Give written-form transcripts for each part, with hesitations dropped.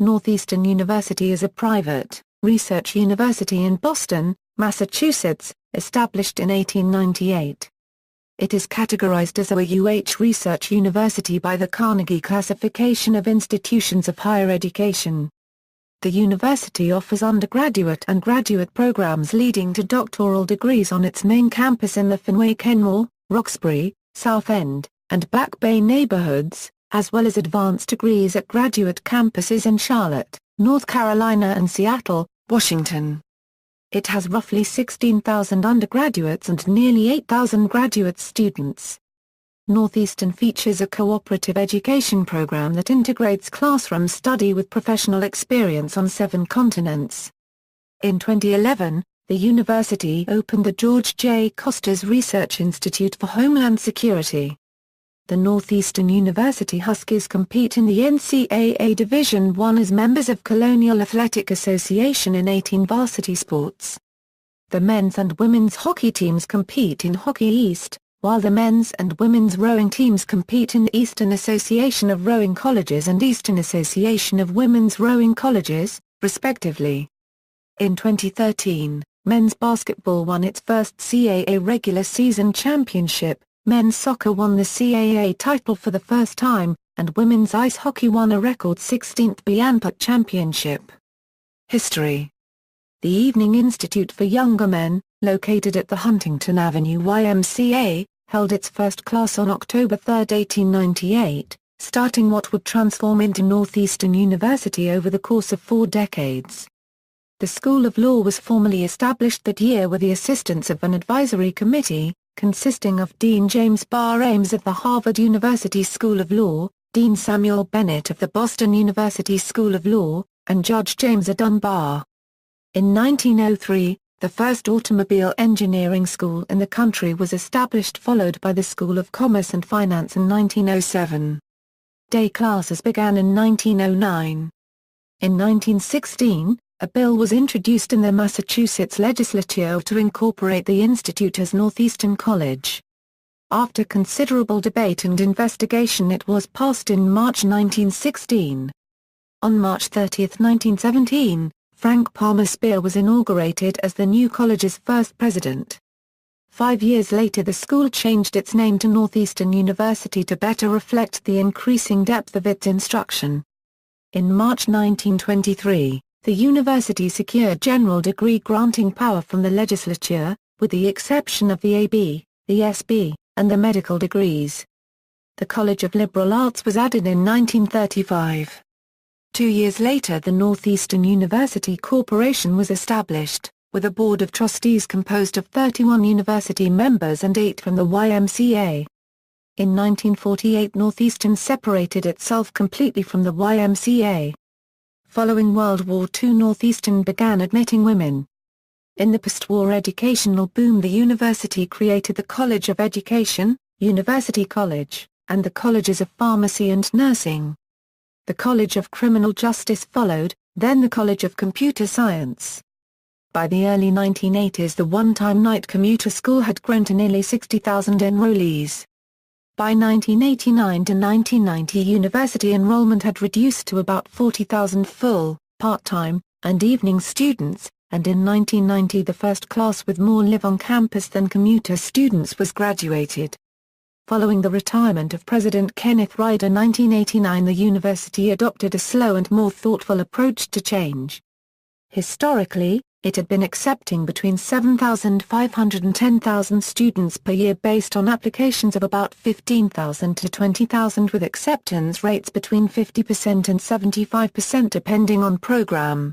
Northeastern University is a private, research university in Boston, Massachusetts, established in 1898. It is categorized as a UH Research University by the Carnegie Classification of Institutions of Higher Education. The university offers undergraduate and graduate programs leading to doctoral degrees on its main campus in the Fenway-Kenmore, Roxbury, South End, and Back Bay neighborhoods, as well as advanced degrees at graduate campuses in Charlotte, North Carolina and Seattle, Washington. It has roughly 16,000 undergraduates and nearly 8,000 graduate students. Northeastern features a cooperative education program that integrates classroom study with professional experience on 7 continents. In 2011, the university opened the George J. Costas Research Institute for Homeland Security. The Northeastern University Huskies compete in the NCAA Division I as members of Colonial Athletic Association in 18 varsity sports. The men's and women's hockey teams compete in Hockey East, while the men's and women's rowing teams compete in the Eastern Association of Rowing Colleges and Eastern Association of Women's Rowing Colleges, respectively. In 2013, men's basketball won its first CAA regular season championship. Men's soccer won the CAA title for the first time, and women's ice hockey won a record 16th Bianput Championship. History. The Evening Institute for Younger Men, located at the Huntington Avenue YMCA, held its first class on October 3, 1898, starting what would transform into Northeastern University over the course of 4 decades. The School of Law was formally established that year with the assistance of an advisory committee, consisting of Dean James Barr Ames of the Harvard University School of Law, Dean Samuel Bennett of the Boston University School of Law, and Judge James A. Dunbar. In 1903, the first automobile engineering school in the country was established, followed by the School of Commerce and Finance in 1907. Day classes began in 1909. In 1916, a bill was introduced in the Massachusetts legislature to incorporate the institute as Northeastern College. After considerable debate and investigation, it was passed in March 1916. On March 30, 1917, Frank Palmer Speer was inaugurated as the new college's first president. 5 years later, the school changed its name to Northeastern University to better reflect the increasing depth of its instruction. In March 1923, the university secured general degree granting power from the legislature, with the exception of the AB, the SB, and the medical degrees. The College of Liberal Arts was added in 1935. 2 years later, the Northeastern University Corporation was established, with a board of trustees composed of 31 university members and 8 from the YMCA. In 1948, Northeastern separated itself completely from the YMCA. Following World War II, Northeastern began admitting women. In the post-war educational boom, the university created the College of Education, University College, and the Colleges of Pharmacy and Nursing. The College of Criminal Justice followed, then the College of Computer Science. By the early 1980s, the one-time night commuter school had grown to nearly 60,000 enrollees. By 1989 to 1990, university enrollment had reduced to about 40,000 full, part-time, and evening students, and in 1990 the first class with more live on campus than commuter students was graduated. Following the retirement of President Kenneth Ryder in 1989, the university adopted a slow and more thoughtful approach to change. Historically, it had been accepting between 7,500 and 10,000 students per year based on applications of about 15,000 to 20,000, with acceptance rates between 50% and 75% depending on program.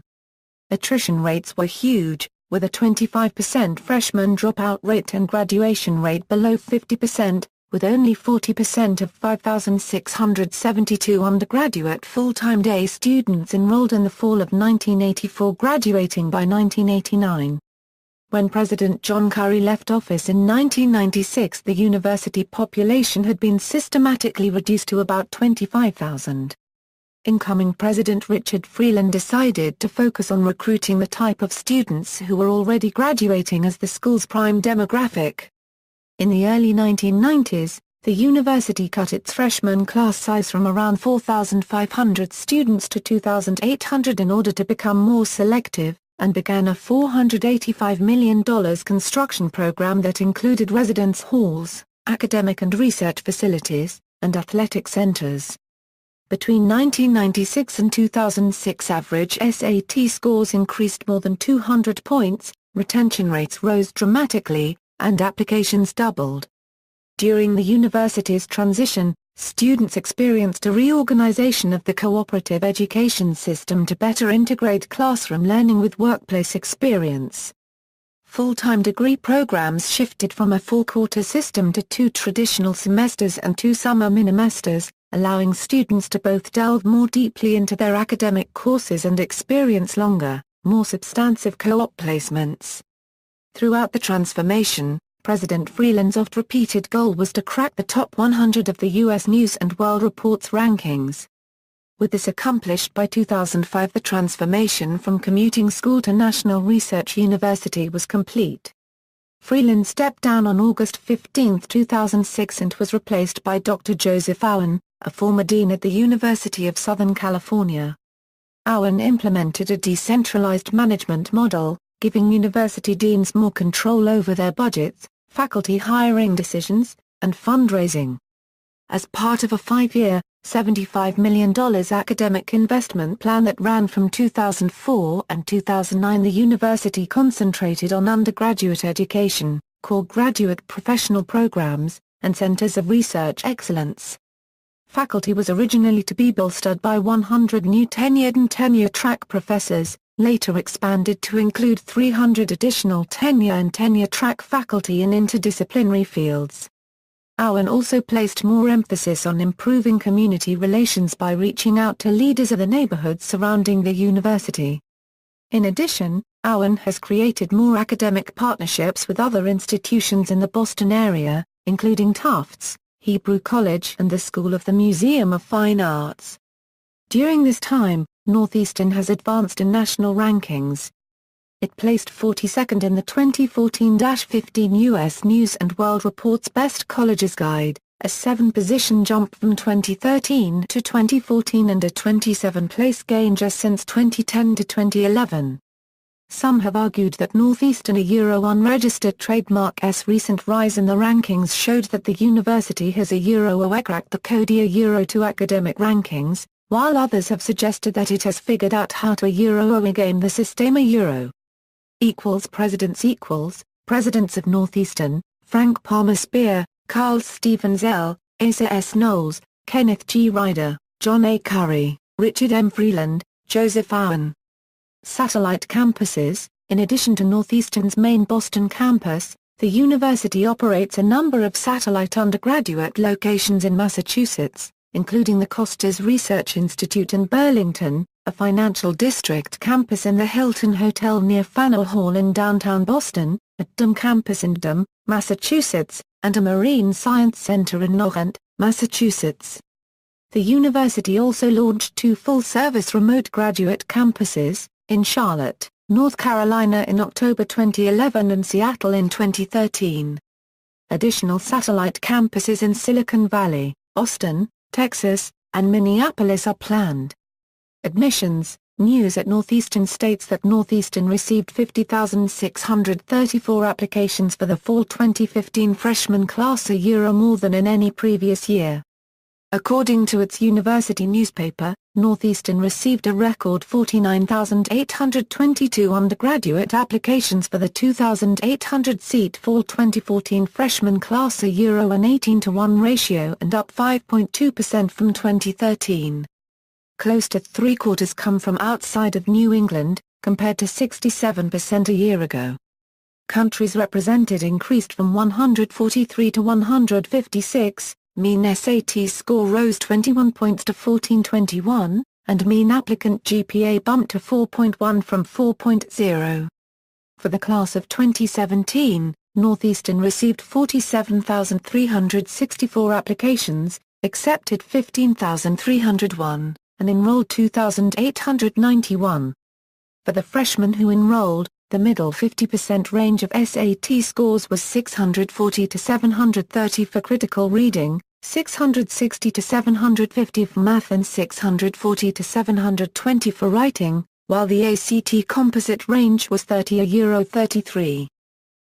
Attrition rates were huge, with a 25% freshman dropout rate and graduation rate below 50%, with only 40% of 5,672 undergraduate full-time day students enrolled in the fall of 1984 graduating by 1989. When President John Kerry left office in 1996, the university population had been systematically reduced to about 25,000. Incoming President Richard Freeland decided to focus on recruiting the type of students who were already graduating as the school's prime demographic. In the early 1990s, the university cut its freshman class size from around 4,500 students to 2,800 in order to become more selective, and began a $485 million construction program that included residence halls, academic and research facilities, and athletic centers. Between 1996 and 2006, average SAT scores increased more than 200 points, retention rates rose dramatically, and applications doubled. During the university's transition, students experienced a reorganization of the cooperative education system to better integrate classroom learning with workplace experience. Full-time degree programs shifted from a four-quarter system to 2 traditional semesters and 2 summer minimesters, allowing students to both delve more deeply into their academic courses and experience longer, more substantive co-op placements. Throughout the transformation, President Freeland's oft-repeated goal was to crack the top 100 of the U.S. News & World Report's rankings. With this accomplished by 2005, the transformation from commuting school to National Research University was complete. Freeland stepped down on August 15, 2006 and was replaced by Dr. Joseph Owen, a former dean at the University of Southern California. Owen implemented a decentralized management model, giving university deans more control over their budgets, faculty hiring decisions, and fundraising. As part of a 5-year, $75 million academic investment plan that ran from 2004 and 2009, the university concentrated on undergraduate education, core graduate professional programs, and centers of research excellence. Faculty was originally to be bolstered by 100 new tenured and tenure-track professors, later expanded to include 300 additional tenure and tenure-track faculty in interdisciplinary fields. Owen also placed more emphasis on improving community relations by reaching out to leaders of the neighborhoods surrounding the university. In addition, Owen has created more academic partnerships with other institutions in the Boston area, including Tufts, Hebrew College and the School of the Museum of Fine Arts. During this time, Northeastern has advanced in national rankings. It placed 42nd in the 2014-15 U.S. News & World Report's Best Colleges Guide, a 7-position jump from 2013 to 2014 and a 27-place gain just since 2010 to 2011. Some have argued that Northeastern unregistered trademark's recent rise in the rankings showed that the university has cracked the code to academic rankings, while others have suggested that it has figured out how to game the system. Presidents of Northeastern, Frank Palmer Spear, Carl Stevens L., Asa S. Knowles, Kenneth G. Ryder, John A. Curry, Richard M. Freeland, Joseph Owen. Satellite campuses. In addition to Northeastern's main Boston campus, the university operates a number of satellite undergraduate locations in Massachusetts, including the Costas Research Institute in Burlington, a financial district campus in the Hilton Hotel near Faneuil Hall in downtown Boston, a DUM campus in DUM, Massachusetts, and a Marine Science Center in Norrent, Massachusetts. The university also launched 2 full-service remote graduate campuses, in Charlotte, North Carolina in October 2011 and Seattle in 2013. Additional satellite campuses in Silicon Valley, Austin, Texas, and Minneapolis are planned. Admissions. News at Northeastern states that Northeastern received 50,634 applications for the fall 2015 freshman class, more than in any previous year. According to its university newspaper, Northeastern received a record 49,822 undergraduate applications for the 2,800-seat fall 2014 freshman class, an 18-to-1 ratio and up 5.2% from 2013. Close to 3/4 come from outside of New England, compared to 67% a year ago. Countries represented increased from 143 to 156, mean SAT score rose 21 points to 1421, and mean applicant GPA bumped to 4.1 from 4.0. For the class of 2017, Northeastern received 47,364 applications, accepted 15,301, and enrolled 2,891. For the freshmen who enrolled, The middle 50% range of SAT scores was 640 to 730 for critical reading, 660 to 750 for math and 640 to 720 for writing, while the ACT composite range was 30–33.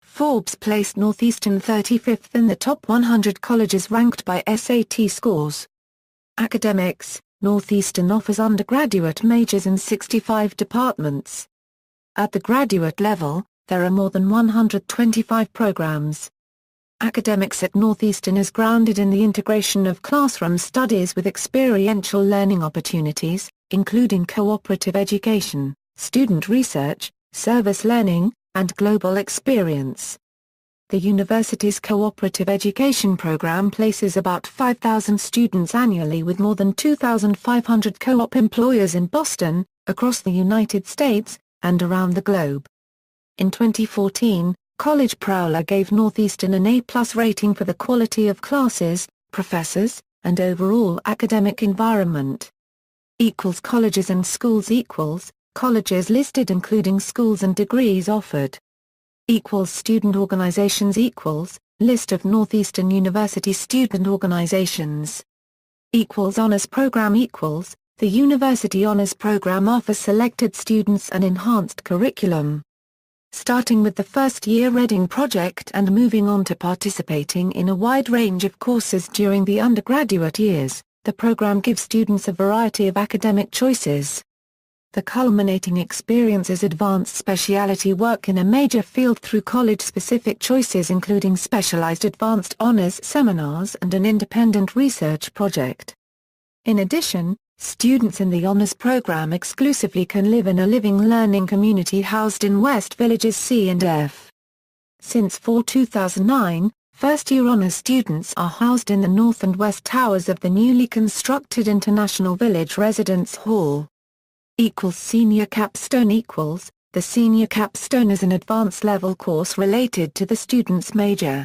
Forbes placed Northeastern 35th in the top 100 colleges ranked by SAT scores. Academics: Northeastern offers undergraduate majors in 65 departments. At the graduate level, there are more than 125 programs. Academics at Northeastern is grounded in the integration of classroom studies with experiential learning opportunities, including cooperative education, student research, service learning, and global experience. The university's cooperative education program places about 5,000 students annually with more than 2,500 co-op employers in Boston, across the United States, and around the globe. In 2014, College Prowler gave Northeastern an A+ rating for the quality of classes, professors, and overall academic environment. Colleges and schools colleges listed including schools and degrees offered. Student organizations list of Northeastern University student organizations. Honors program the University Honors Program offers selected students an enhanced curriculum. Starting with the first-year Reading Project and moving on to participating in a wide range of courses during the undergraduate years, the program gives students a variety of academic choices. The culminating experience is advanced specialty work in a major field through college-specific choices including specialized advanced honors seminars and an independent research project. In addition, students in the honors program exclusively can live in a living learning community housed in West Villages C and F. Since fall 2009, first-year honors students are housed in the north and west towers of the newly constructed International Village Residence Hall. Senior Capstone the Senior Capstone is an advanced level course related to the student's major.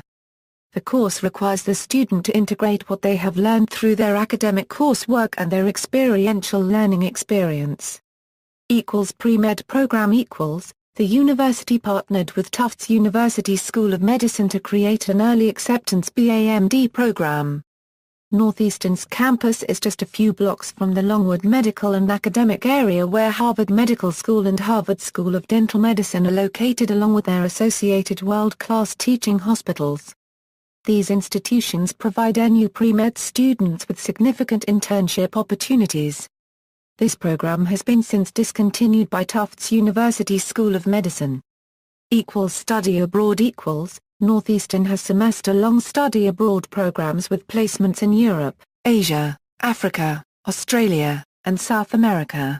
The course requires the student to integrate what they have learned through their academic coursework and their experiential learning experience. Pre-Med program the university partnered with Tufts University School of Medicine to create an early acceptance BAMD program. Northeastern's campus is just a few blocks from the Longwood medical and academic area where Harvard Medical School and Harvard School of Dental Medicine are located along with their associated world-class teaching hospitals. These institutions provide NU pre-med students with significant internship opportunities. This program has been since discontinued by Tufts University School of Medicine. Study abroad Northeastern has semester-long study abroad programs with placements in Europe, Asia, Africa, Australia, and South America.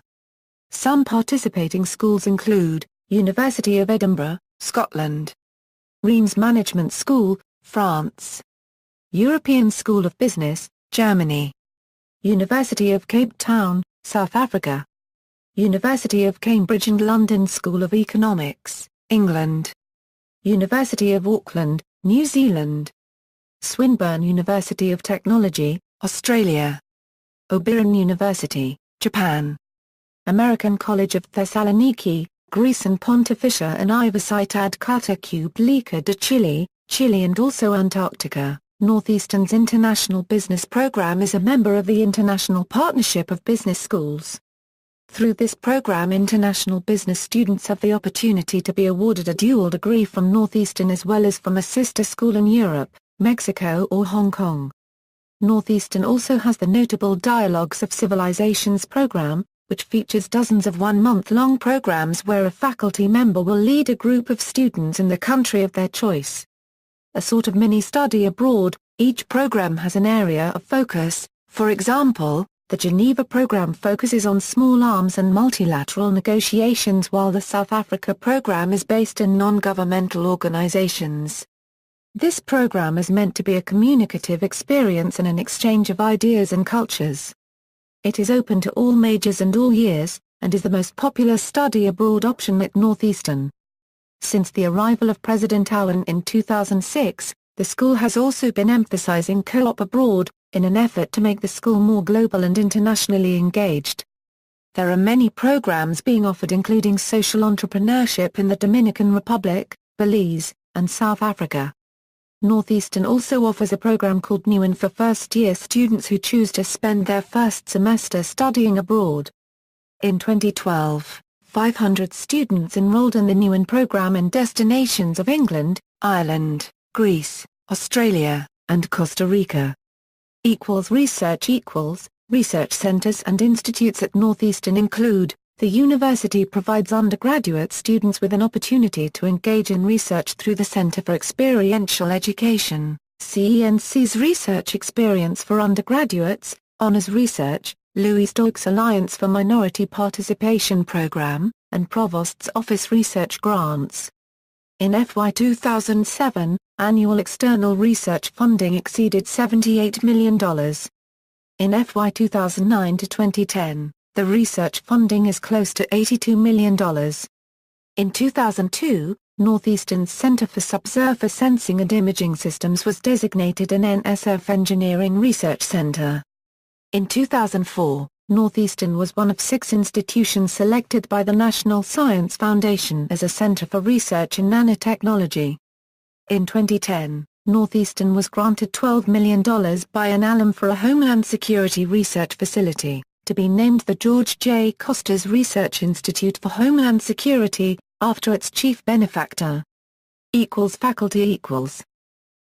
Some participating schools include, University of Edinburgh, Scotland. Reims Management School, France. European School of Business, Germany. University of Cape Town, South Africa. University of Cambridge and London School of Economics, England. University of Auckland, New Zealand. Swinburne University of Technology, Australia. Oberon University, Japan. American College of Thessaloniki, Greece and Pontificia and Universidad Católica de Chile, Chile and also Antarctica. Northeastern's International Business Program is a member of the International Partnership of Business Schools. Through this program, international business students have the opportunity to be awarded a dual degree from Northeastern as well as from a sister school in Europe, Mexico or Hong Kong. Northeastern also has the notable Dialogues of Civilizations program, which features dozens of one-month-long programs where a faculty member will lead a group of students in the country of their choice. A sort of mini-study abroad, each program has an area of focus. For example, the Geneva program focuses on small arms and multilateral negotiations while the South Africa program is based in non-governmental organizations. This program is meant to be a communicative experience and an exchange of ideas and cultures. It is open to all majors and all years, and is the most popular study abroad option at Northeastern. Since the arrival of President Owen in 2006, the school has also been emphasizing co-op abroad, in an effort to make the school more global and internationally engaged. There are many programs being offered including social entrepreneurship in the Dominican Republic, Belize, and South Africa. Northeastern also offers a program called NUIN for first-year students who choose to spend their first semester studying abroad. In 2012, 500 students enrolled in the NUIN program in destinations of England, Ireland, Greece, Australia, and Costa Rica. Research centers and institutes at Northeastern include: the university provides undergraduate students with an opportunity to engage in research through the Center for Experiential Education, CENC's Research Experience for Undergraduates, Honors Research, Louis Stokes Alliance for Minority Participation Program, and Provost's Office Research Grants. In FY 2007, annual external research funding exceeded $78 million. In FY 2009 to 2010, the research funding is close to $82 million. In 2002, Northeastern's Center for Subsurface Sensing and Imaging Systems was designated an NSF Engineering Research Center. In 2004, Northeastern was one of 6 institutions selected by the National Science Foundation as a center for research in nanotechnology. In 2010, Northeastern was granted $12 million by an alum for a Homeland Security research facility, to be named the George J. Costas Research Institute for Homeland Security, after its chief benefactor. Faculty.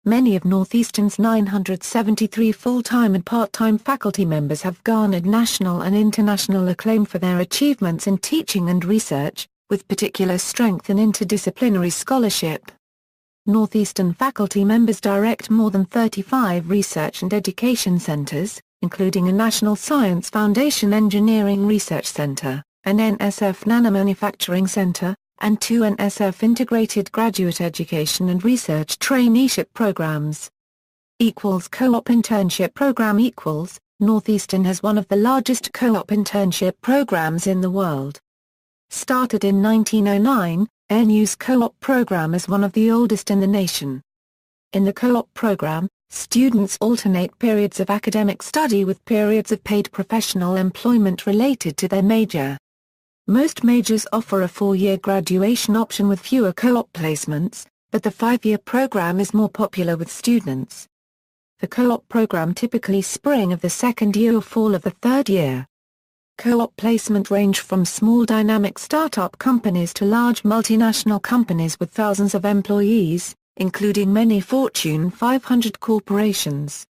Many of Northeastern's 973 full-time and part-time faculty members have garnered national and international acclaim for their achievements in teaching and research, with particular strength in interdisciplinary scholarship. Northeastern faculty members direct more than 35 research and education centers, including a National Science Foundation Engineering Research Center, an NSF Nanomanufacturing Center, and 2 NSF Integrated Graduate Education and Research Traineeship Programs. Co-op Internship Program. Northeastern has one of the largest co-op internship programs in the world. Started in 1909, NU's co-op program is one of the oldest in the nation. In the co-op program, students alternate periods of academic study with periods of paid professional employment related to their major. Most majors offer a 4-year graduation option with fewer co-op placements, but the 5-year program is more popular with students. The co-op program typically spring of the 2nd year or fall of the 3rd year. Co-op placement range from small dynamic startup companies to large multinational companies with thousands of employees, including many Fortune 500 corporations.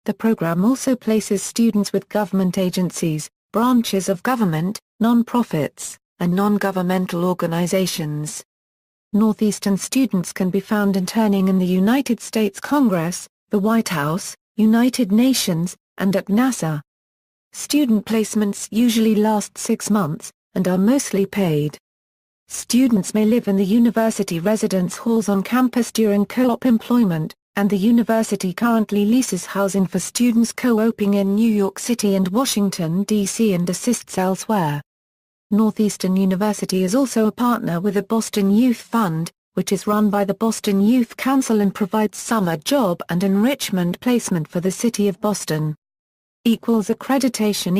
The program also places students with government agencies, branches of government, non-profits, and non-governmental organizations. Northeastern students can be found interning in the United States Congress, the White House, United Nations, and at NASA. Student placements usually last 6 months, and are mostly paid. Students may live in the university residence halls on campus during co-op employment, and the university currently leases housing for students co-oping in New York City and Washington, D.C. and assists elsewhere. Northeastern University is also a partner with the Boston Youth Fund, which is run by the Boston Youth Council and provides summer job and enrichment placement for the city of Boston. Accreditation.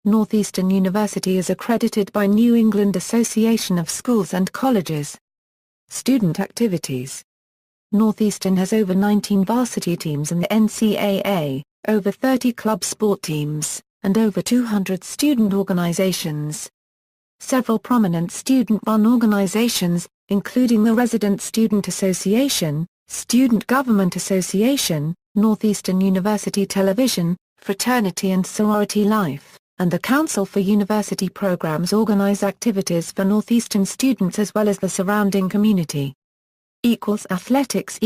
Northeastern University is accredited by New England Association of Schools and Colleges. Student activities. Northeastern has over 19 varsity teams in the NCAA, over 30 club sport teams, and over 200 student organizations. Several prominent student-run organizations, including the Resident Student Association, Student Government Association, Northeastern University Television, Fraternity and Sorority Life, and the Council for University Programs organize activities for Northeastern students as well as the surrounding community. Athletics.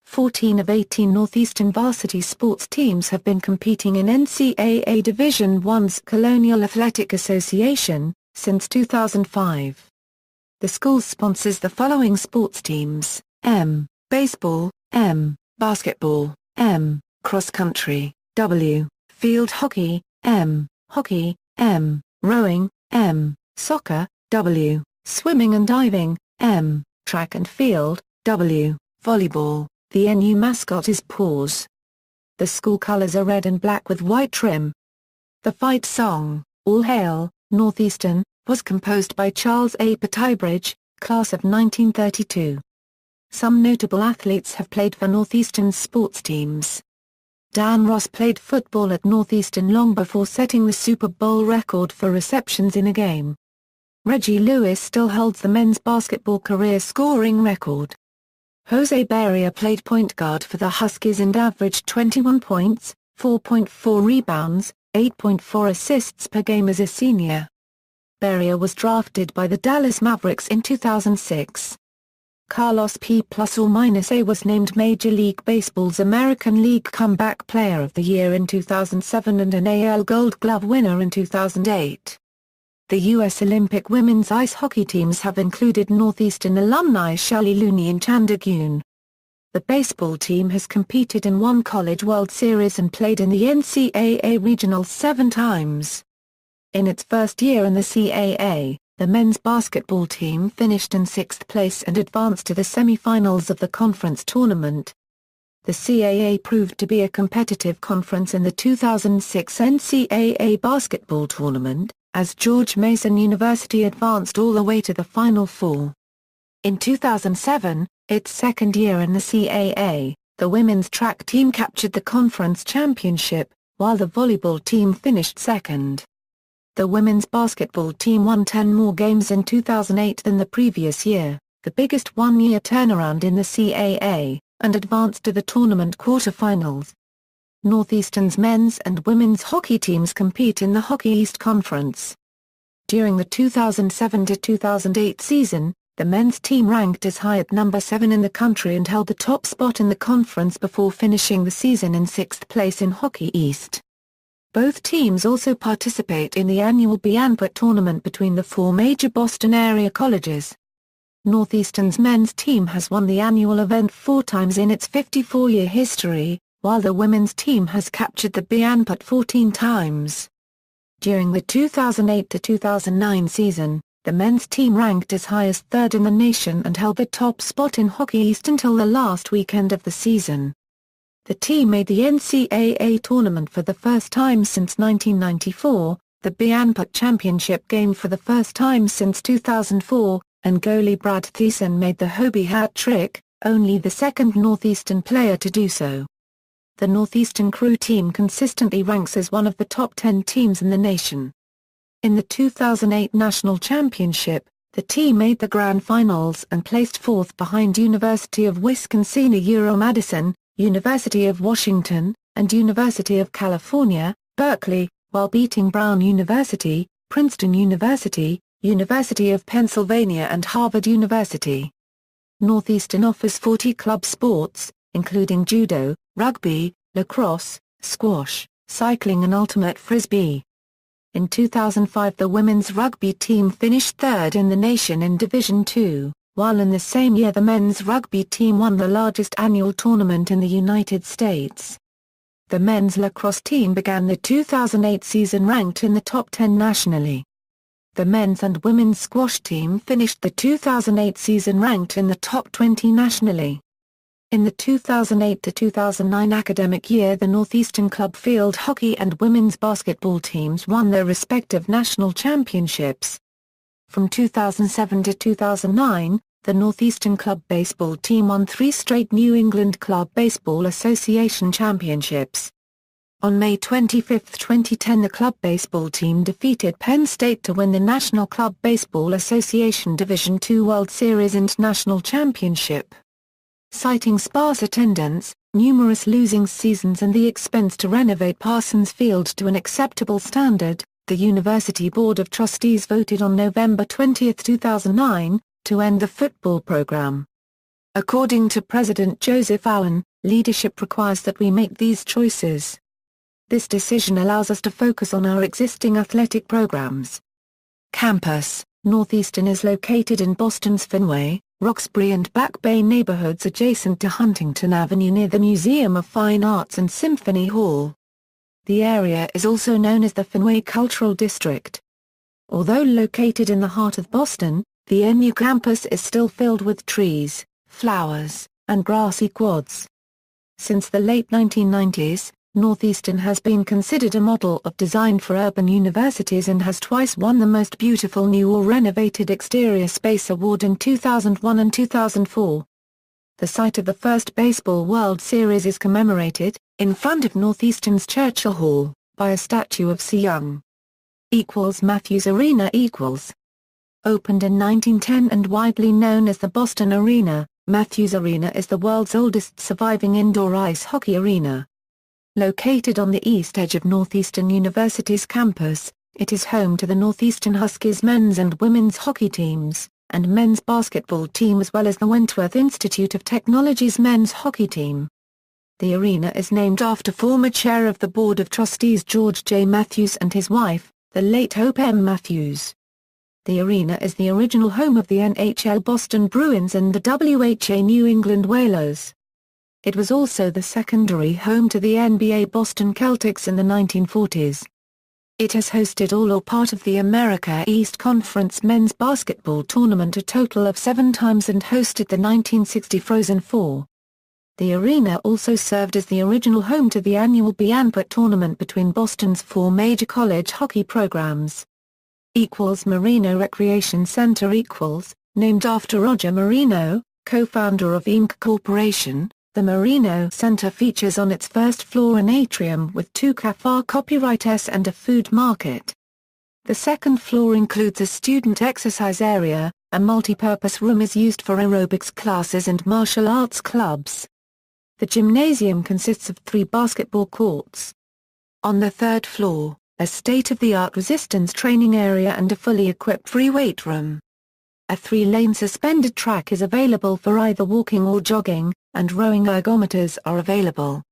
14 of 18 Northeastern varsity sports teams have been competing in NCAA Division I's Colonial Athletic Association since 2005. The school sponsors the following sports teams: M. Baseball, M. Basketball, M. Cross country, W. Field hockey, M. Hockey, M. Rowing, M. Soccer, W. Swimming and diving, M. Track and field, W. Volleyball. The NU mascot is Paws. The school colors are red and black with white trim. The fight song, All Hail, Northeastern, was composed by Charles A. Patibridge, class of 1932. Some notable athletes have played for Northeastern's sports teams. Dan Ross played football at Northeastern long before setting the Super Bowl record for receptions in a game. Reggie Lewis still holds the men's basketball career scoring record. Jose Barria played point guard for the Huskies and averaged 21 points, 4.4 rebounds, 8.4 assists per game as a senior. Barria was drafted by the Dallas Mavericks in 2006. Carlos P+A was named Major League Baseball's American League Comeback Player of the Year in 2007 and an AL Gold Glove winner in 2008. The U.S. Olympic women's ice hockey teams have included Northeastern alumni Shelley Looney and Chanda Gun. The baseball team has competed in one College World Series and played in the NCAA Regionals 7 times. In its first year in the CAA, the men's basketball team finished in 6th place and advanced to the semi-finals of the conference tournament. The CAA proved to be a competitive conference in the 2006 NCAA basketball tournament, as George Mason University advanced all the way to the Final Four. In 2007, its second year in the CAA, the women's track team captured the conference championship, while the volleyball team finished second. The women's basketball team won 10 more games in 2008 than the previous year, the biggest one-year turnaround in the CAA, and advanced to the tournament quarterfinals. Northeastern's men's and women's hockey teams compete in the Hockey East Conference. During the 2007-2008 season, the men's team ranked as high at number 7 in the country and held the top spot in the conference before finishing the season in 6th place in Hockey East. Both teams also participate in the annual Bianput tournament between the 4 major Boston area colleges. Northeastern's men's team has won the annual event 4 times in its 54-year history, while the women's team has captured the Bianput 14 times. During the 2008-2009 season, the men's team ranked as high as 3rd in the nation and held the top spot in Hockey East until the last weekend of the season. The team made the NCAA tournament for the first time since 1994, the Bianput Championship game for the first time since 2004, and goalie Brad Thiessen made the Hobie hat trick, only the second Northeastern player to do so. The Northeastern Crew team consistently ranks as one of the top 10 teams in the nation. In the 2008 National Championship, the team made the Grand Finals and placed 4th behind University of Wisconsin-Madison, University of Washington, and University of California, Berkeley, while beating Brown University, Princeton University, University of Pennsylvania and Harvard University. Northeastern offers 40 club sports, including judo, rugby, lacrosse, squash, cycling and ultimate frisbee. In 2005 the women's rugby team finished 3rd in the nation in Division II. While in the same year the men's rugby team won the largest annual tournament in the United States. The men's lacrosse team began the 2008 season ranked in the top 10 nationally. The men's and women's squash team finished the 2008 season ranked in the top 20 nationally. In the 2008-2009 academic year the Northeastern Club field hockey and women's basketball teams won their respective national championships. From 2007 to 2009, the Northeastern Club baseball team won 3 straight New England Club Baseball Association championships. On May 25, 2010 the club baseball team defeated Penn State to win the National Club Baseball Association Division II World Series and National Championship. Citing sparse attendance, numerous losing seasons and the expense to renovate Parsons Field to an acceptable standard, the University Board of Trustees voted on November 20, 2009, to end the football program. According to President Joseph Owen, leadership requires that we make these choices. This decision allows us to focus on our existing athletic programs. Campus: Northeastern is located in Boston's Fenway, Roxbury and Back Bay neighborhoods adjacent to Huntington Avenue near the Museum of Fine Arts and Symphony Hall. The area is also known as the Fenway Cultural District. Although located in the heart of Boston, the NU campus is still filled with trees, flowers, and grassy quads. Since the late 1990s, Northeastern has been considered a model of design for urban universities and has twice won the Most Beautiful New or Renovated Exterior Space Award in 2001 and 2004. The site of the first Baseball World Series is commemorated, in front of Northeastern's Churchill Hall, by a statue of C. Young. Matthews Arena Opened in 1910 and widely known as the Boston Arena, Matthews Arena is the world's oldest surviving indoor ice hockey arena. Located on the east edge of Northeastern University's campus, it is home to the Northeastern Huskies men's and women's hockey teams, and men's basketball team as well as the Wentworth Institute of Technology's men's hockey team. The arena is named after former chair of the Board of Trustees George J. Matthews and his wife, the late Hope M. Matthews. The arena is the original home of the NHL Boston Bruins and the WHA New England Whalers. It was also the secondary home to the NBA Boston Celtics in the 1940s. It has hosted all or part of the America East Conference men's basketball tournament a total of 7 times and hosted the 1960 Frozen Four. The arena also served as the original home to the annual Bianput tournament between Boston's 4 major college hockey programs. Marino Recreation Center named after Roger Marino, co-founder of Inc. Corporation. The Marino Center features on its first floor an atrium with 2 CAFR copyrights and a food market. The second floor includes a student exercise area, a multi-purpose room is used for aerobics classes and martial arts clubs. The gymnasium consists of 3 basketball courts. On the third floor, a state-of-the-art resistance training area and a fully equipped free weight room. A 3-lane suspended track is available for either walking or jogging, and rowing ergometers are available.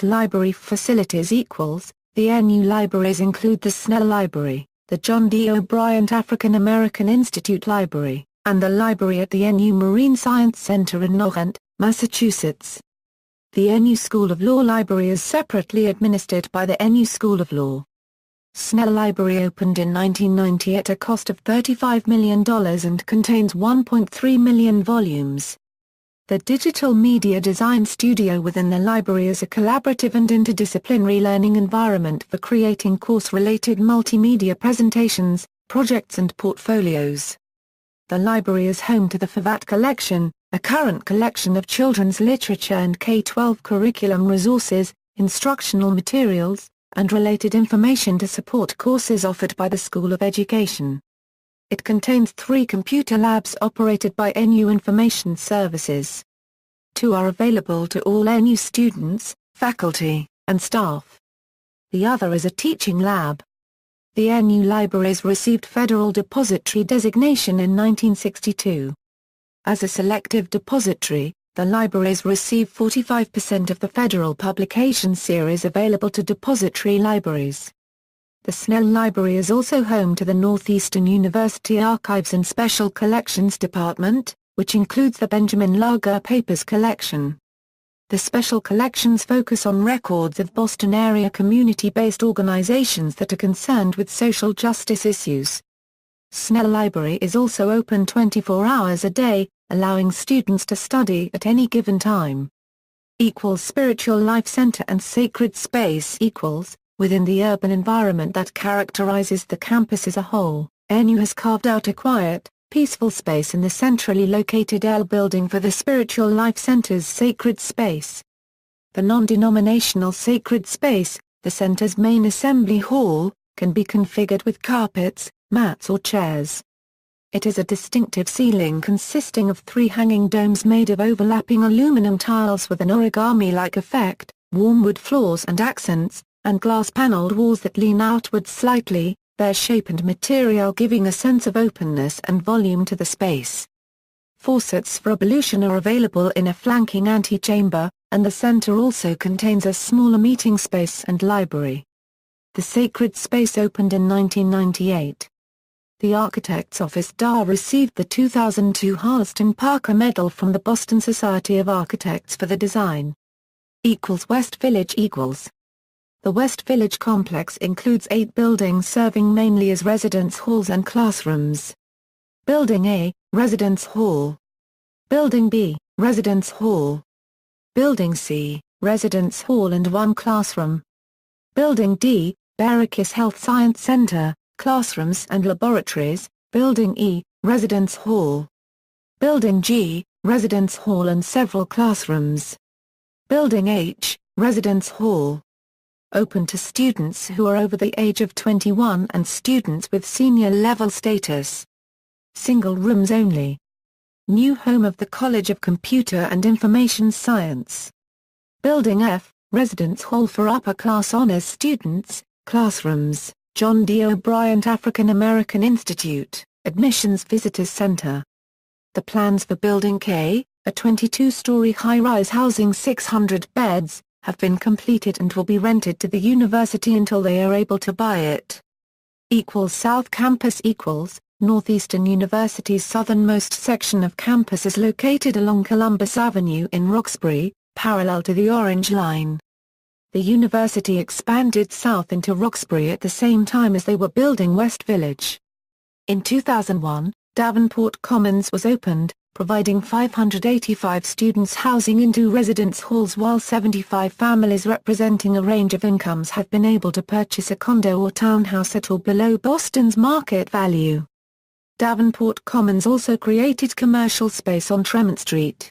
Library facilities The NU libraries include the Snell Library, the John D. O'Brien African American Institute Library, and the library at the NU Marine Science Center in Northant, Massachusetts. The NU School of Law Library is separately administered by the NU School of Law. Snell Library opened in 1990 at a cost of $35 million and contains 1.3 million volumes. The Digital Media Design Studio within the library is a collaborative and interdisciplinary learning environment for creating course-related multimedia presentations, projects and portfolios. The library is home to the FAVAT Collection, a current collection of children's literature and K-12 curriculum resources, instructional materials, and related information to support courses offered by the School of Education. It contains 3 computer labs operated by NU Information Services. 2 are available to all NU students, faculty, and staff. The other is a teaching lab. The NU libraries received Federal Depository designation in 1962. As a selective depository, the libraries receive 45% of the federal publication series available to depository libraries. The Snell Library is also home to the Northeastern University Archives and Special Collections Department, which includes the Benjamin Lager Papers Collection. The Special Collections focus on records of Boston area community-based organizations that are concerned with social justice issues. Snell Library is also open 24 hours a day, allowing students to study at any given time. Spiritual Life Center and Sacred Space Within the urban environment that characterizes the campus as a whole, NU has carved out a quiet, peaceful space in the centrally located L building for the Spiritual Life Center's Sacred Space. The non-denominational Sacred Space, the center's main assembly hall, can be configured with carpets, mats or chairs. It is a distinctive ceiling consisting of 3 hanging domes made of overlapping aluminum tiles with an origami-like effect, warm wood floors and accents, and glass-paneled walls that lean outward slightly, their shape and material giving a sense of openness and volume to the space. Faucets for ablution are available in a flanking antechamber, and the center also contains a smaller meeting space and library. The Sacred Space opened in 1998. The Architect's Office DA received the 2002 Harleston Parker Medal from the Boston Society of Architects for the design. West Village The West Village complex includes 8 buildings serving mainly as residence halls and classrooms. Building A, Residence Hall. Building B, Residence Hall. Building C, Residence Hall and 1 classroom. Building D, Berekis Health Science Center, classrooms and laboratories. Building E, Residence Hall. Building G, Residence Hall and several classrooms. Building H, Residence Hall. Open to students who are over the age of 21 and students with senior level status. Single rooms only. New home of the College of Computer and Information Science. Building F, Residence Hall for upper class honors students, classrooms. John D. O'Brien African American Institute, Admissions Visitors Center. The plans for Building K, a 22-story high-rise housing 600 beds, have been completed and will be rented to the university until they are able to buy it. South Campus Northeastern University's southernmost section of campus is located along Columbus Avenue in Roxbury, parallel to the Orange Line. The university expanded south into Roxbury at the same time as they were building West Village. In 2001, Davenport Commons was opened, providing 585 students housing in 2 residence halls, while 75 families representing a range of incomes have been able to purchase a condo or townhouse at or below Boston's market value. Davenport Commons also created commercial space on Tremont Street.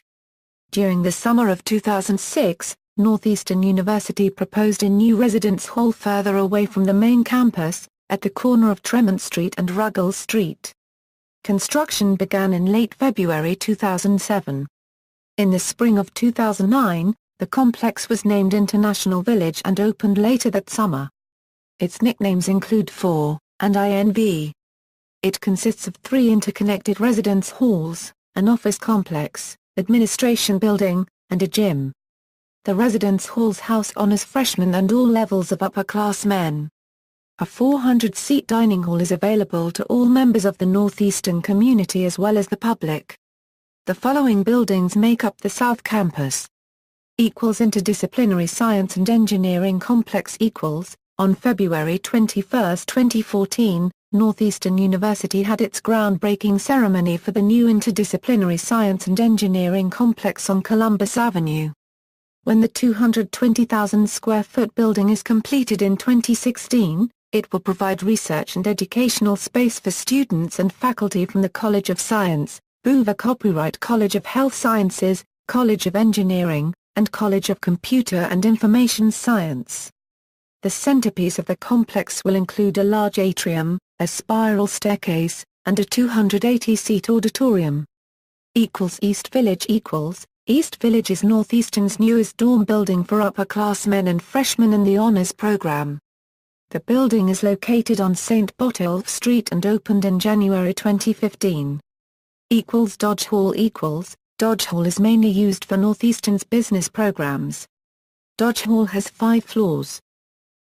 During the summer of 2006, Northeastern University proposed a new residence hall further away from the main campus, at the corner of Tremont Street and Ruggles Street. Construction began in late February 2007. In the spring of 2009, the complex was named International Village and opened later that summer. Its nicknames include 4 and INV. It consists of 3 interconnected residence halls, an office complex, administration building, and a gym. The residence halls house honors freshmen and all levels of upperclassmen. A 400-seat dining hall is available to all members of the Northeastern community as well as the public. The following buildings make up the South Campus. Interdisciplinary Science and Engineering Complex. On February 21, 2014, Northeastern University had its groundbreaking ceremony for the new Interdisciplinary Science and Engineering Complex on Columbus Avenue. When the 220,000-square-foot building is completed in 2016, it will provide research and educational space for students and faculty from the College of Science, Bouver Copyright College of Health Sciences, College of Engineering, and College of Computer and Information Science. The centerpiece of the complex will include a large atrium, a spiral staircase, and a 280-seat auditorium. East Village. East Village is Northeastern's newest dorm building for upperclassmen and freshmen in the honors program. The building is located on St. Botolph Street and opened in January 2015. Dodge Hall. Dodge Hall is mainly used for Northeastern's business programs. Dodge Hall has 5 floors.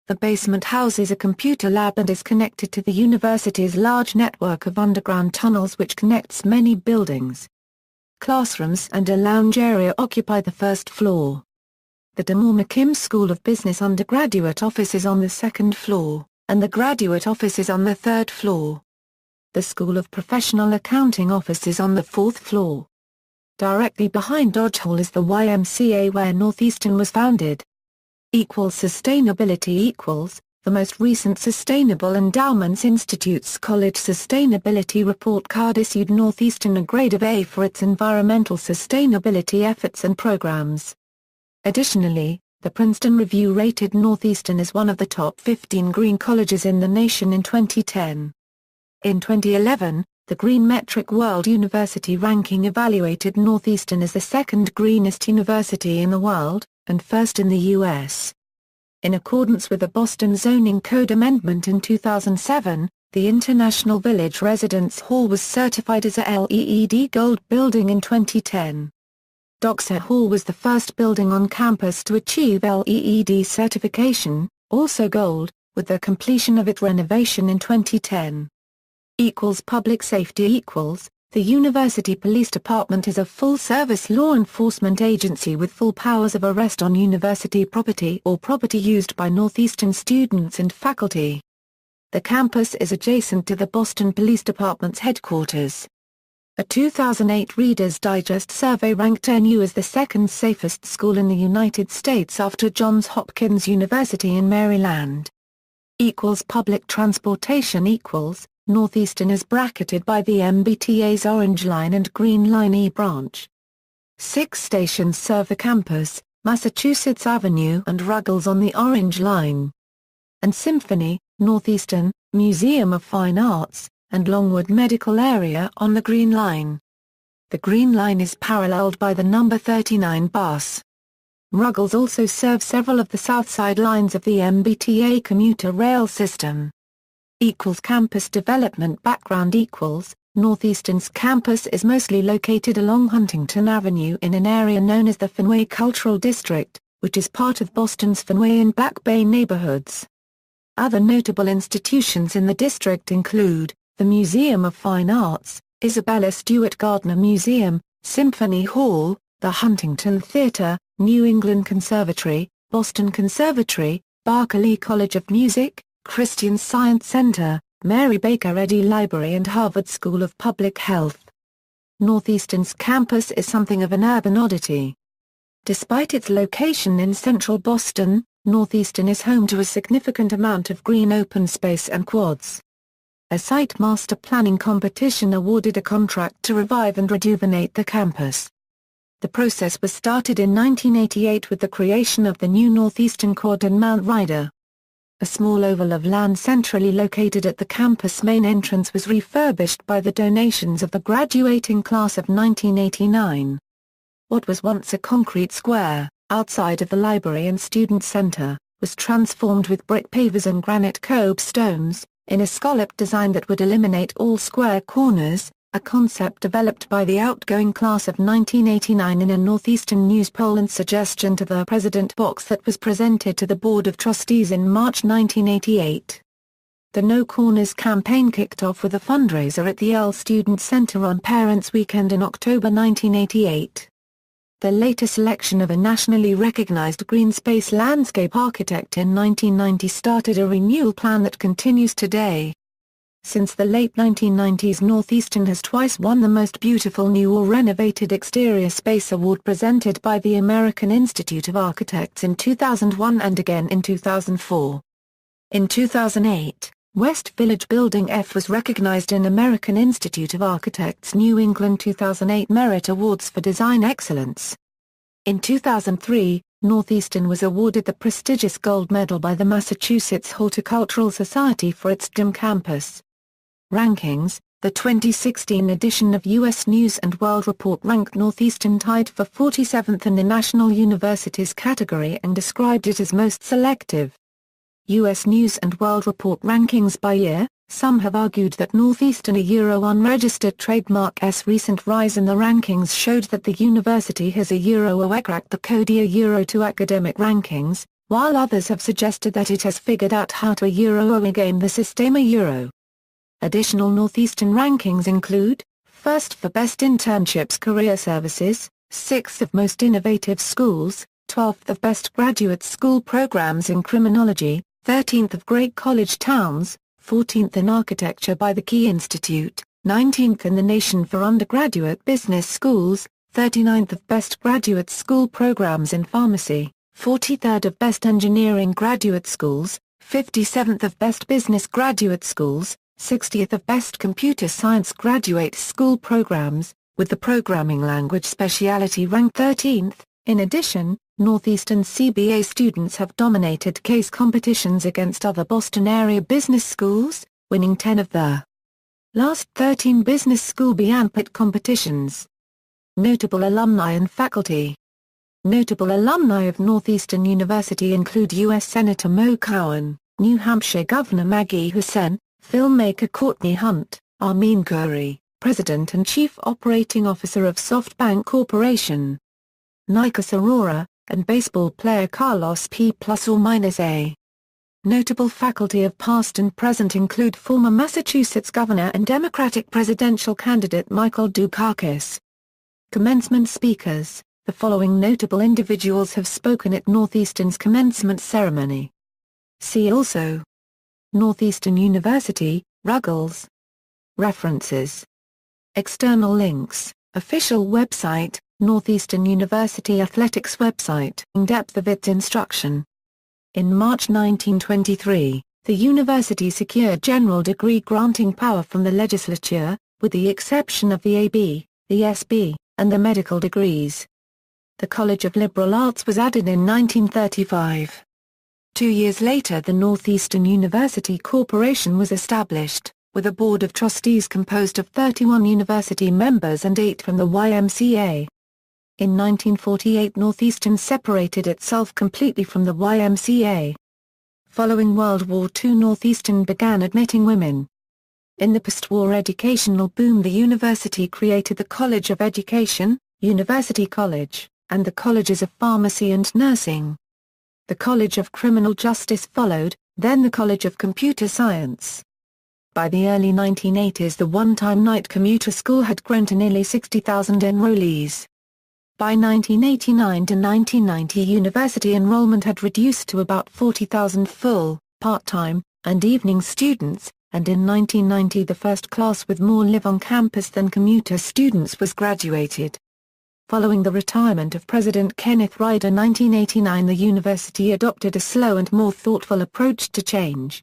The basement houses a computer lab and is connected to the university's large network of underground tunnels which connects many buildings. Classrooms and a lounge area occupy the first floor. The DeMoore McKim School of Business undergraduate office is on the 2nd floor, and the graduate office is on the 3rd floor. The School of Professional Accounting office is on the 4th floor. Directly behind Dodge Hall is the YMCA where Northeastern was founded. Sustainability. The most recent Sustainable Endowments Institute's College Sustainability Report Card issued Northeastern a grade of A for its environmental sustainability efforts and programs. Additionally, the Princeton Review rated Northeastern as one of the top 15 green colleges in the nation in 2010. In 2011, the Green Metric World University Ranking evaluated Northeastern as the 2nd greenest university in the world, and 1st in the U.S. In accordance with the Boston Zoning Code amendment in 2007, the International Village Residence Hall was certified as a LEED Gold building in 2010. Doxa Hall was the first building on campus to achieve LEED certification, also Gold, with the completion of its renovation in 2010. Public safety. The University Police Department is a full-service law enforcement agency with full powers of arrest on university property or property used by Northeastern students and faculty. The campus is adjacent to the Boston Police Department's headquarters. A 2008 Reader's Digest survey ranked NU as the second safest school in the United States after Johns Hopkins University in Maryland. Public transportation Northeastern is bracketed by the MBTA's Orange Line and Green Line E branch. 6 stations serve the campus: Massachusetts Avenue and Ruggles on the Orange Line, and Symphony, Northeastern, Museum of Fine Arts, and Longwood Medical Area on the Green Line. The Green Line is paralleled by the number 39 bus. Ruggles also serves several of the Southside lines of the MBTA commuter rail system. Campus development background Northeastern's campus is mostly located along Huntington Avenue in an area known as the Fenway Cultural District, which is part of Boston's Fenway and Back Bay neighborhoods. Other notable institutions in the district include the Museum of Fine Arts, Isabella Stewart Gardner Museum, Symphony Hall, the Huntington Theater, New England Conservatory, Boston Conservatory, Berklee College of Music, Christian Science Center, Mary Baker Eddy Library and Harvard School of Public Health. Northeastern's campus is something of an urban oddity. Despite its location in central Boston, Northeastern is home to a significant amount of green open space and quads. A site master planning competition awarded a contract to revive and rejuvenate the campus. The process was started in 1988 with the creation of the new Northeastern Quad and Mount Ryder. A small oval of land centrally located at the campus main entrance was refurbished by the donations of the graduating class of 1989. What was once a concrete square, outside of the library and student center, was transformed with brick pavers and granite cobblestones, in a scalloped design that would eliminate all square corners, a concept developed by the outgoing class of 1989 in a Northeastern news poll and suggestion to the President box that was presented to the Board of Trustees in March 1988. The No Corners campaign kicked off with a fundraiser at the Yale Student Center on Parents' Weekend in October 1988. The later selection of a nationally recognized green space landscape architect in 1990 started a renewal plan that continues today. Since the late 1990s, Northeastern has twice won the Most Beautiful New or Renovated Exterior Space Award presented by the American Institute of Architects in 2001 and again in 2004. In 2008, West Village Building F was recognized in American Institute of Architects New England 2008 Merit Awards for Design Excellence. In 2003, Northeastern was awarded the prestigious Gold Medal by the Massachusetts Horticultural Society for its gym campus. Rankings: the 2016 edition of U.S. News & World Report ranked Northeastern tied for 47th in the National Universities category and described it as most selective. U.S. News & World Report rankings by year. Some have argued that Northeastern unregistered trademark's recent rise in the rankings showed that the university has cracked the code to academic rankings, while others have suggested that it has figured out how to game the system. Additional Northeastern rankings include, first for Best Internships Career Services, 6th of Most Innovative Schools, 12th of Best Graduate School Programs in Criminology, 13th of Great College Towns, 14th in Architecture by the Key Institute, 19th in the nation for undergraduate business schools, 39th of Best Graduate School Programs in Pharmacy, 43rd of Best Engineering Graduate Schools, 57th of Best Business Graduate Schools, 60th of Best Computer Science Graduate School Programs, with the programming language specialty ranked 13th. In addition, Northeastern CBA students have dominated case competitions against other Boston area business schools, winning 10 of the last 13 business school BANPIT competitions. Notable alumni and faculty. Notable alumni of Northeastern University include U.S. Senator Mo Cowan, New Hampshire Governor Maggie Hussein, filmmaker Courtney Hunt, Armin Khoury, President and Chief Operating Officer of SoftBank Corporation, Nikos Aurora, and baseball player Carlos P+A. Notable faculty of past and present include former Massachusetts Governor and Democratic presidential candidate Michael Dukakis. Commencement speakers. The following notable individuals have spoken at Northeastern's commencement ceremony. See also: Northeastern University, Ruggles. References External links: official website, Northeastern University Athletics website. In-depth of its instruction. In March 1923, the university secured general degree granting power from the legislature, with the exception of the AB, the SB, and the medical degrees. The College of Liberal Arts was added in 1935. 2 years later the Northeastern University Corporation was established, with a board of trustees composed of 31 university members and 8 from the YMCA. In 1948 Northeastern separated itself completely from the YMCA. Following World War II Northeastern began admitting women. In the post-war educational boom the university created the College of Education, University College, and the Colleges of Pharmacy and Nursing. The College of Criminal Justice followed, then the College of Computer Science. By the early 1980s the one-time night commuter school had grown to nearly 60,000 enrollees. By 1989 to 1990 university enrollment had reduced to about 40,000 full, part-time, and evening students, and in 1990 the first class with more live on campus than commuter students was graduated. Following the retirement of President Kenneth Ryder in 1989 the university adopted a slow and more thoughtful approach to change.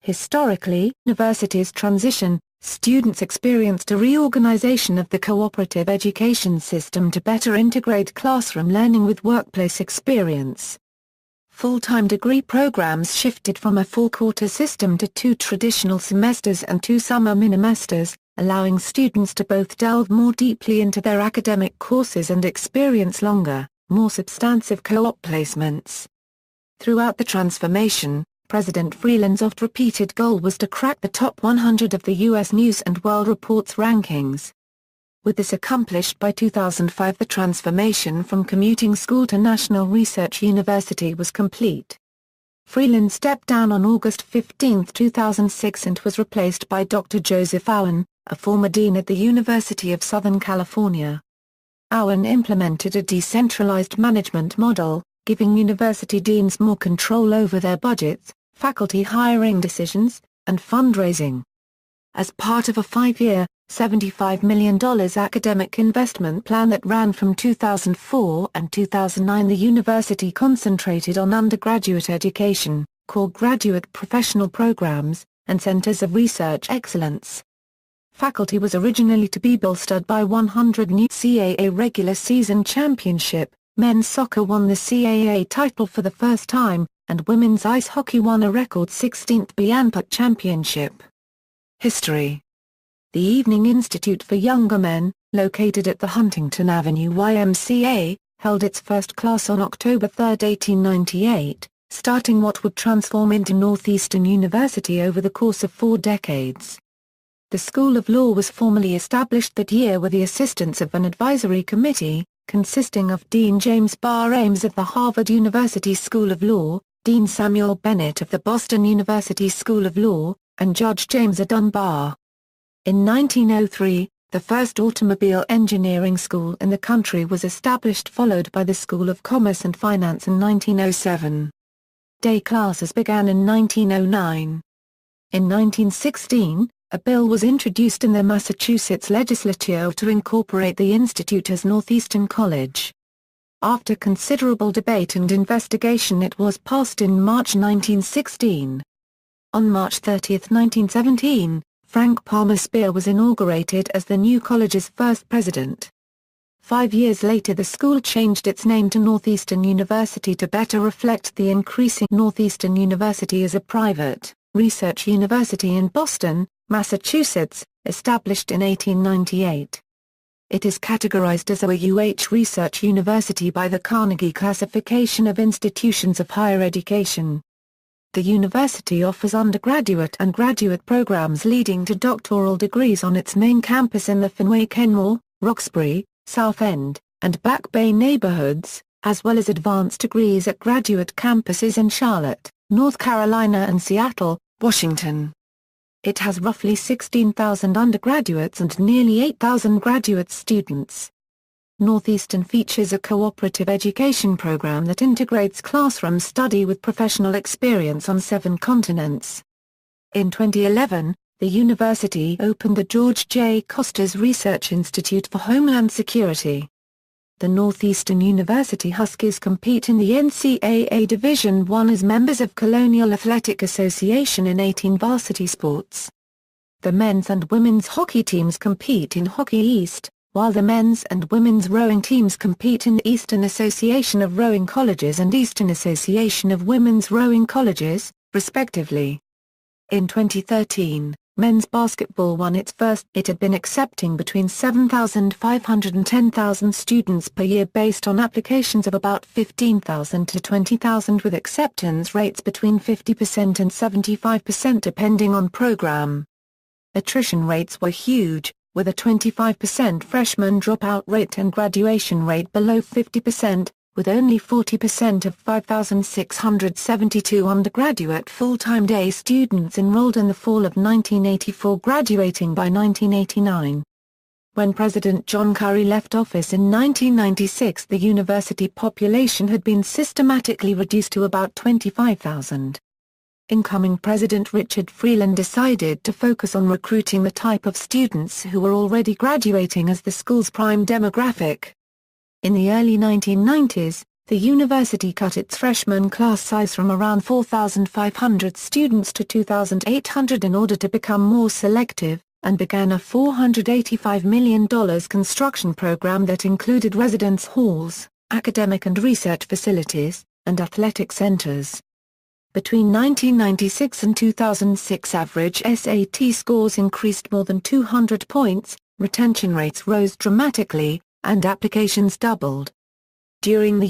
Historically, universities transition, students experienced a reorganization of the cooperative education system to better integrate classroom learning with workplace experience. Full-time degree programs shifted from a 4-quarter system to 2 traditional semesters and 2 summer minimesters, allowing students to both delve more deeply into their academic courses and experience longer, more substantive co-op placements. Throughout the transformation, President Freeland's oft-repeated goal was to crack the top 100 of the U.S. News & World Report's rankings. With this accomplished by 2005 the transformation from commuting school to National Research University was complete. Freeland stepped down on August 15, 2006 and was replaced by Dr. Joseph Owen, a former dean at the University of Southern California. Owen implemented a decentralized management model, giving university deans more control over their budgets, faculty hiring decisions, and fundraising. As part of a 5-year, $75 million academic investment plan that ran from 2004 and 2009 the university concentrated on undergraduate education, core graduate professional programs, and centers of research excellence. Faculty was originally to be bolstered by 100 new CAA regular season championship. Men's soccer won the CAA title for the first time, and women's ice hockey won a record 16th Bianput Championship. History. The Evening Institute for Younger Men, located at the Huntington Avenue YMCA, held its first class on October 3, 1898, starting what would transform into Northeastern University over the course of 4 decades. The School of Law was formally established that year with the assistance of an advisory committee, consisting of Dean James Barr Ames of the Harvard University School of Law, Dean Samuel Bennett of the Boston University School of Law, and Judge James A. Dunbar. In 1903, the first automobile engineering school in the country was established, followed by the School of Commerce and Finance in 1907. Day classes began in 1909. In 1916, a bill was introduced in the Massachusetts legislature to incorporate the institute as Northeastern College. After considerable debate and investigation it was passed in March 1916. On March 30, 1917, Frank Palmer Speer was inaugurated as the new college's first president. 5 years later the school changed its name to Northeastern University to better reflect the increasing Northeastern University as a private, research university in Boston, Massachusetts, established in 1898. It is categorized as a UH Research University by the Carnegie Classification of Institutions of Higher Education. The university offers undergraduate and graduate programs leading to doctoral degrees on its main campus in the Fenway-Kenmore, Roxbury, South End, and Back Bay neighborhoods, as well as advanced degrees at graduate campuses in Charlotte, North Carolina and Seattle, Washington. It has roughly 16,000 undergraduates and nearly 8,000 graduate students. Northeastern features a cooperative education program that integrates classroom study with professional experience on 7 continents. In 2011, the university opened the George J. Costas Research Institute for Homeland Security. The Northeastern University Huskies compete in the NCAA Division I as members of Colonial Athletic Association in 18 varsity sports. The men's and women's hockey teams compete in Hockey East, while the men's and women's rowing teams compete in the Eastern Association of Rowing Colleges and Eastern Association of Women's Rowing Colleges, respectively. In 2013, men's basketball won its first. It had been accepting between 7,500 and 10,000 students per year based on applications of about 15,000 to 20,000 with acceptance rates between 50% and 75% depending on program. Attrition rates were huge, with a 25% freshman dropout rate and graduation rate below 50%, with only 40% of 5,672 undergraduate full-time day students enrolled in the fall of 1984 graduating by 1989. When President John Kerry left office in 1996, the university population had been systematically reduced to about 25,000. Incoming President Richard Freeland decided to focus on recruiting the type of students who were already graduating as the school's prime demographic. In the early 1990s, the university cut its freshman class size from around 4,500 students to 2,800 in order to become more selective, and began a $485 million construction program that included residence halls, academic and research facilities, and athletic centers. Between 1996 and 2006, average SAT scores increased more than 200 points, retention rates rose dramatically, and applications doubled. During the